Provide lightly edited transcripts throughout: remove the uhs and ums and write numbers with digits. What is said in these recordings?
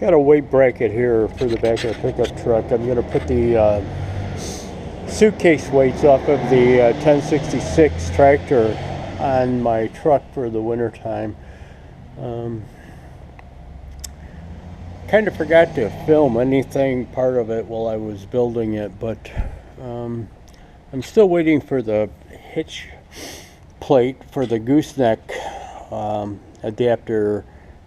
Got a weight bracket here for the back of the pickup truck. I'm going to put the suitcase weights off of the 1066 tractor on my truck for the winter time. Kind of forgot to film anything part of it while I was building it, but I'm still waiting for the hitch plate for the gooseneck adapter.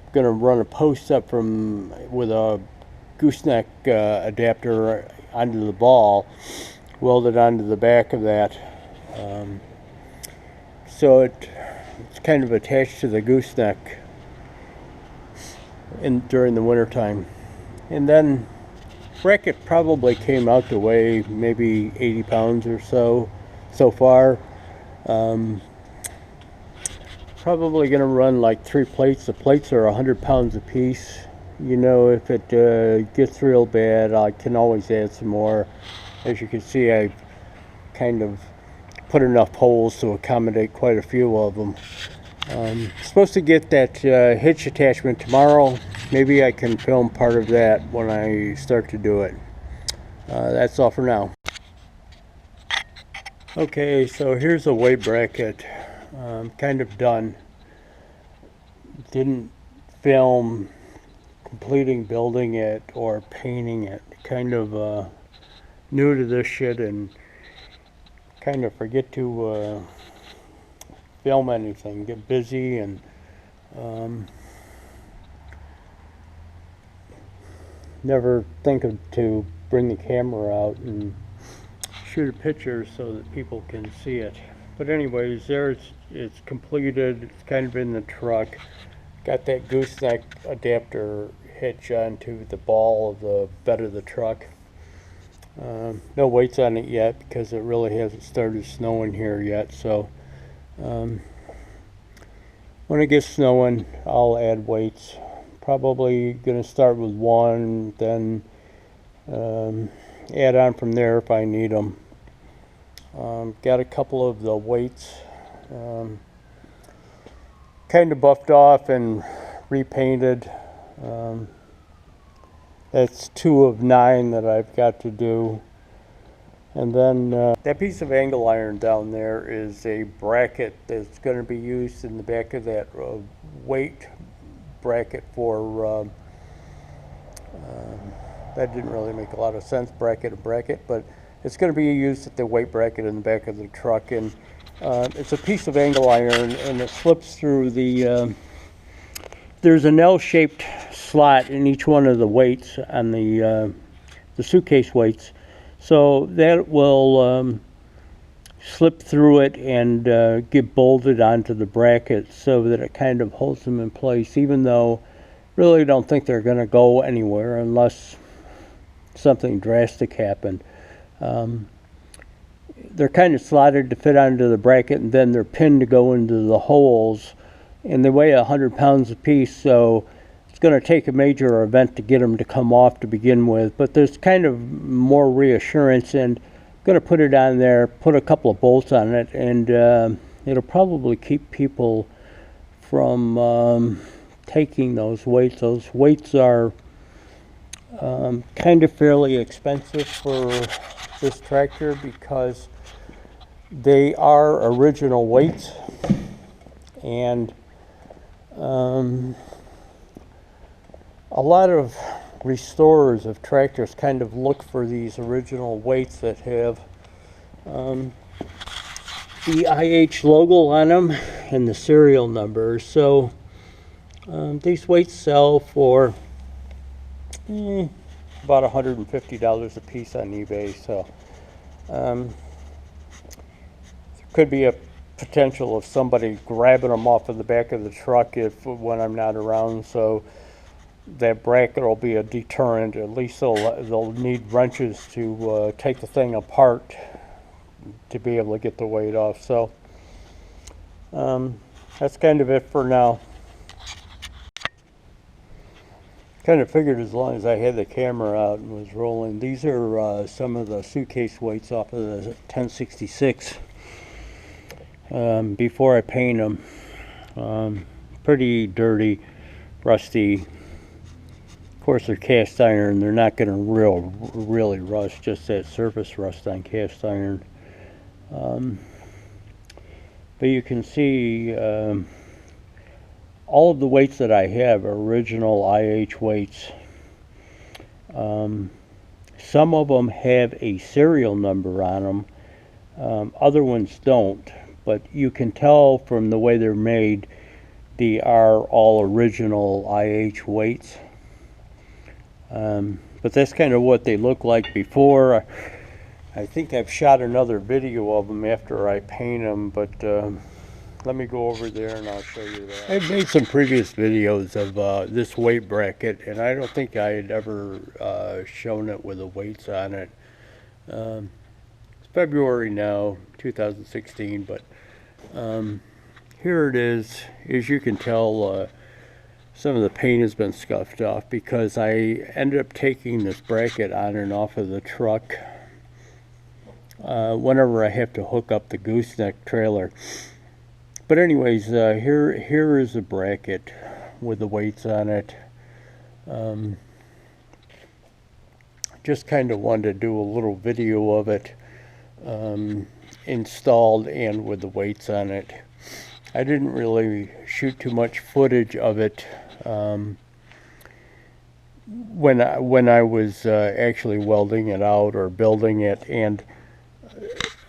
I'm going to run a post up with a gooseneck adapter onto the ball, welded onto the back of that, so it's kind of attached to the gooseneck during the winter time. And then bracket probably came out to weigh maybe 80 pounds or so far. Probably going to run like 3 plates. The plates are 100 pounds a piece. You know, if it gets real bad, I can always add some more. As you can see, I've kind of put enough holes to accommodate quite a few of them. Supposed to get that hitch attachment tomorrow. Maybe I can film part of that when I start to do it. That's all for now. Okay, so here's a weight bracket. Kind of done. Didn't film completing building it or painting it. Kind of new to this shit and kind of forget to film anything, get busy, and never think to bring the camera out and shoot a picture so that people can see it. But anyways, there it's completed. It's kind of in the truck. Got that gooseneck adapter hitch onto the ball of the bed of the truck. No weights on it yet because it really hasn't started snowing here yet, so when it gets snowing I'll add weights. Probably going to start with one, then add on from there if I need them. Got a couple of the weights kind of buffed off and repainted. That's 2 of 9 that I've got to do. And then that piece of angle iron down there is a bracket that's going to be used in the back of that weight bracket for, that didn't really make a lot of sense, bracket to bracket, but it's going to be used at the weight bracket in the back of the truck. And it's a piece of angle iron, and it slips through the, there's an L-shaped slot in each one of the weights on the suitcase weights. So that will slip through it and get bolted onto the bracket so that it kind of holds them in place, even though really don't think they're going to go anywhere unless something drastic happened. They're kind of slotted to fit onto the bracket, and then they're pinned to go into the holes, and they weigh 100 pounds a piece, so it's going to take a major event to get them to come off to begin with. But there's kind of more reassurance, and I'm going to put it on there, put a couple of bolts on it, and it'll probably keep people from taking those weights. Those weights are kind of fairly expensive for this tractor because they are original weights, and a lot of restorers of tractors kind of look for these original weights that have the IH logo on them and the serial number. So these weights sell for about $150 a piece on eBay. So there could be a potential of somebody grabbing them off of the back of the truck when I'm not around. So that bracket will be a deterrent. At least they'll need wrenches to take the thing apart to be able to get the weight off. So that's kind of it for now. Kind of figured as long as I had the camera out and was rolling. These are some of the suitcase weights off of the 1066 before I paint them. Pretty dirty, rusty, course, they're cast iron. They're not going to really rust, just that surface rust on cast iron. But you can see all of the weights that I have are original IH weights. Some of them have a serial number on them. Other ones don't, but you can tell from the way they're made, they are all original IH weights. But that's kind of what they look like before. I think I've shot another video of them after I paint them, but let me go over there and I'll show you that. I've made some previous videos of this weight bracket, and I don't think I had ever shown it with the weights on it. It's February now, 2016, but here it is. As you can tell, some of the paint has been scuffed off because I ended up taking this bracket on and off of the truck whenever I have to hook up the gooseneck trailer. But anyways, here is a bracket with the weights on it. Just kind of wanted to do a little video of it installed and with the weights on it. I didn't really shoot too much footage of it when I was actually welding it out or building it, and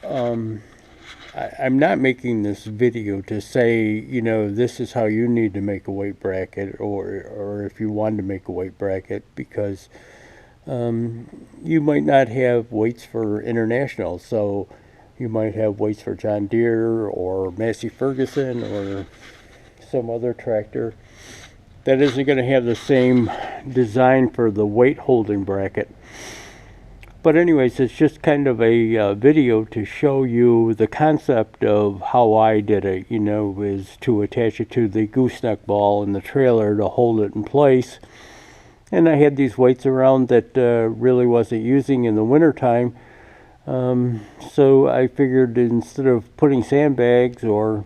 I'm not making this video to say, you know, this is how you need to make a weight bracket, or if you want to make a weight bracket, because you might not have weights for international, so you might have weights for John Deere or Massey Ferguson or some other tractor that isn't going to have the same design for the weight holding bracket. But anyways, it's just kind of a video to show you the concept of how I did it, you know, is to attach it to the gooseneck ball in the trailer to hold it in place. And I had these weights around that really wasn't using in the wintertime. So I figured instead of putting sandbags or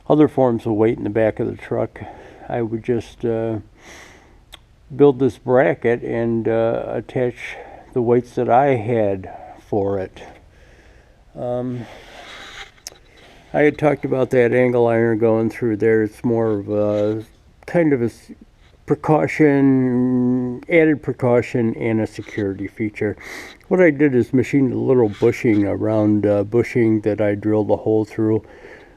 other forms of weight in the back of the truck, I would just build this bracket and attach the weights that I had for it. I had talked about that angle iron going through there. It's more of a kind of a precaution, added precaution, and a security feature. What I did is machined a little bushing around bushing that I drilled a hole through.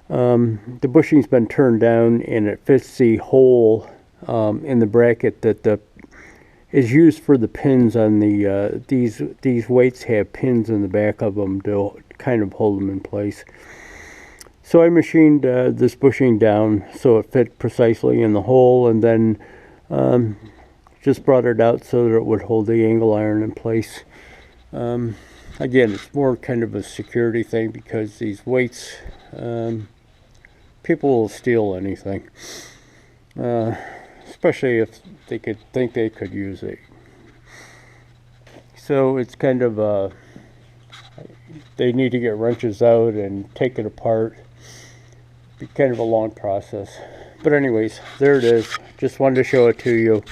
The bushing's been turned down and it fits the hole in the bracket that is used for the pins on the these weights have pins in the back of them to kind of hold them in place. So I machined this bushing down so it fit precisely in the hole, and then just brought it out so that it would hold the angle iron in place. Again, it's more kind of a security thing because these weights, people will steal anything, especially if they could think they could use it. So it's kind of they need to get wrenches out and take it apart. Be kind of a long process. But anyways, there it is. Just wanted to show it to you.